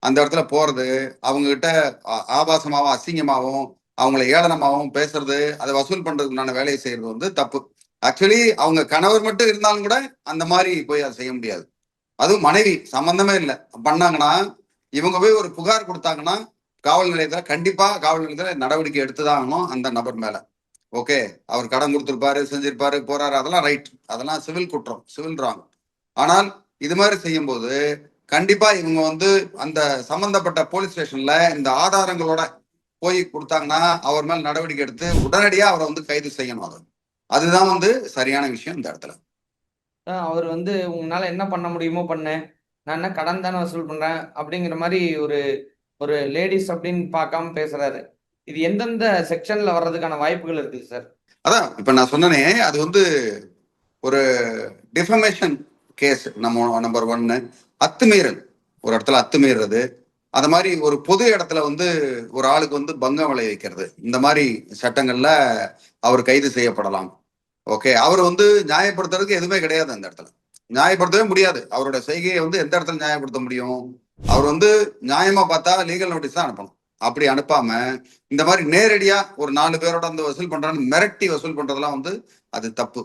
அந்த இடத்துல போறது, அவங்க கிட்ட ஆபாசமாவும், அசிங்கமாவும், அவங்கள ஏளனமாவும் பேசுறது, அதை வசூல் பண்றதுக்குண்டான வேலையை செய்யறது வந்து தப்பு. ஆக்சுவலி அவங்க கணவர் மட்டும் இருந்தாலும் கூட அந்த மாதிரி போய் அதை செய்ய முடியாது. அதுவும் மனைவி சம்பந்தமே இல்லை பண்ணாங்கன்னா, இவங்க போய் ஒரு புகார் கொடுத்தாங்கன்னா காவல் நிலையத்துல கண்டிப்பா காவல் நிலையத்துல நடவடிக்கை எடுத்துதான் ஆகணும் அந்த நபர் மேல. ஓகே, அவர் கடன் கொடுத்திருப்பாரு, செஞ்சிருப்பாரு, போறாரு, அதெல்லாம் ரைட், அதெல்லாம் சிவில் குற்றம், சிவில் ராங். ஆனால் இது மாதிரி செய்யும் போது கண்டிப்பா இவங்க வந்து அந்த சம்பந்தப்பட்ட போலீஸ் ஸ்டேஷன்ல இந்த ஆதாரங்களோட போய் கொடுத்தாங்கன்னா அவர் மேல் நடவடிக்கை எடுத்து உடனடியா அவரை வந்து கைது செய்யணும். அதுதான் வந்து சரியான விஷயம் இந்த இடத்துல. அவர் வந்து உங்களால என்ன பண்ண முடியுமோ பண்ணு. நான் என்ன கடன் தானே வசூல் பண்றேன் அப்படிங்கிற மாதிரி ஒரு ஒரு லேடிஸ் அப்படின்னு பார்க்காம பேசுறாரு. இது எந்தெந்த செக்ஷன்ல வர்றதுக்கான வாய்ப்புகள் இருக்குது சார்? அதான் இப்ப நான் சொன்னனே, அது வந்து ஒரு டிஃபமேஷன் கேஸ் நம்பர் 1. அத்துமீறல், ஒரு இடத்துல அத்துமீறது, அந்த மாதிரி ஒரு பொது இடத்துல வந்து ஒரு ஆளுக்கு வந்து பங்கம் விளைவிக்கிறது, இந்த மாதிரி சட்டங்கள்ல அவர் கைது செய்யப்படலாம். ஓகே, அவர் வந்து நியாயப்படுத்துறதுக்கு எதுவுமே கிடையாது அந்த இடத்துல, நியாயப்படுத்தவே முடியாது. அவரோட செய்கையை வந்து எந்த இடத்துல நியாயப்படுத்த முடியும்? அவர் வந்து நியாயமா பார்த்தா லீகல் நோட்டீஸ் தான் அனுப்பணும். அப்படி அனுப்பாம இந்த மாதிரி நேரடியா ஒரு 4 பேரோட வந்து வசூல் பண்றான்னு மிரட்டி வசூல் பண்றதெல்லாம் வந்து அது தப்பு.